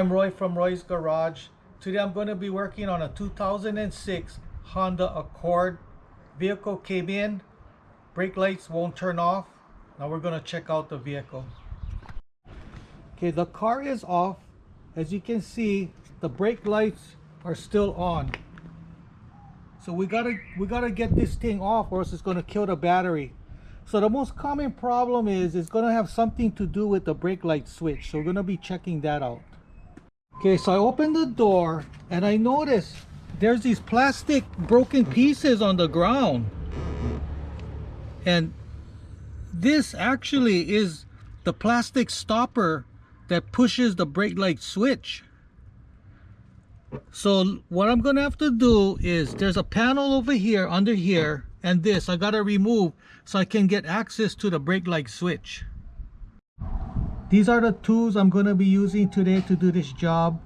I'm Roy from Roy's Garage. Today I'm going to be working on a 2006 Honda Accord. Vehicle came in, brake lights won't turn off. Now we're going to check out the vehicle. Okay, the car is off. As you can see, the brake lights are still on. So we gotta get this thing off, or else it's going to kill the battery. So the most common problem is it's going to have something to do with the brake light switch. So we're going to be checking that out. Okay, so I opened the door and I noticed there's these plastic broken pieces on the ground. And this actually is the plastic stopper that pushes the brake light switch. So what I'm gonna have to do is, there's a panel over here, under here, and this I gotta remove so I can get access to the brake light switch. These are the tools I'm gonna be using today to do this job: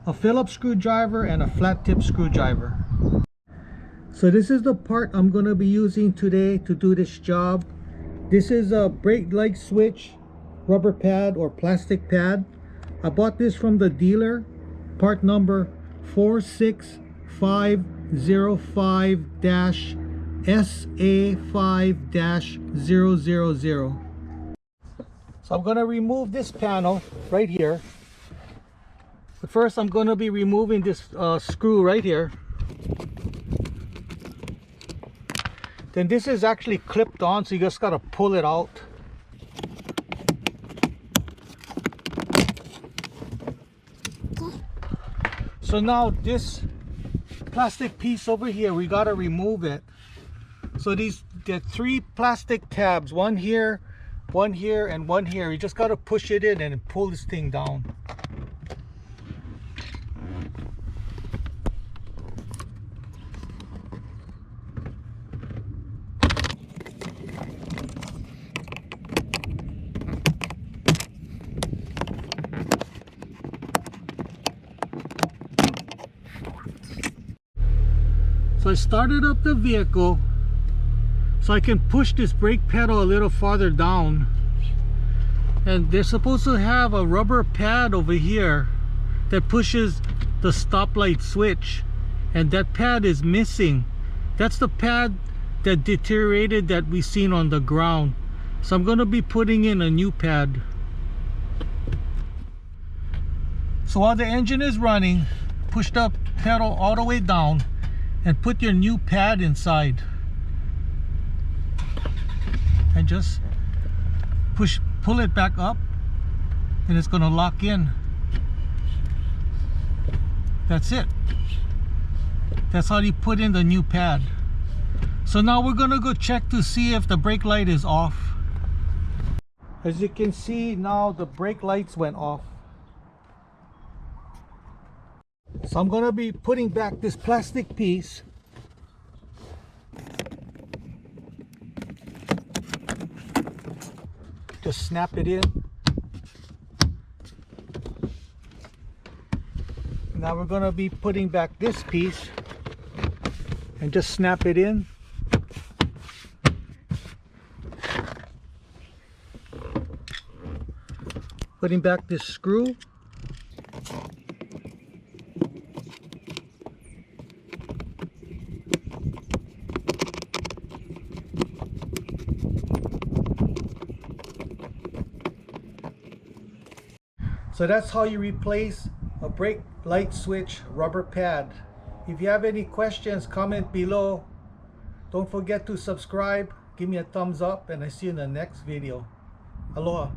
a Phillips screwdriver and a flat tip screwdriver. So this is the part I'm gonna be using today to do this job. This is a brake light switch rubber pad or plastic pad. I bought this from the dealer, part number 46505-SA5-000. So I'm going to remove this panel right here. But first I'm going to be removing this screw right here. Then this is actually clipped on, so you just got to pull it out. So now this plastic piece over here, we got to remove it. So there are three plastic tabs, one here, and one here. You just got to push it in and pull this thing down. So I started up the vehicle so I can push this brake pedal a little farther down, and they're supposed to have a rubber pad over here that pushes the stoplight switch, and that pad is missing. That's the pad that deteriorated that we seen on the ground. So I'm going to be putting in a new pad. So while the engine is running, push the pedal all the way down and put your new pad inside, and just pull it back up, and it's going to lock in. That's it. That's how you put in the new pad. So now we're going to go check to see if the brake light is off. As you can see, now the brake lights went off. So I'm going to be putting back this plastic piece. Just snap it in. Now we're going to be putting back this piece and just snap it in. Putting back this screw. So that's how you replace a brake light switch rubber pad. If you have any questions, comment below. Don't forget to subscribe, give me a thumbs up, and I see you in the next video. Aloha.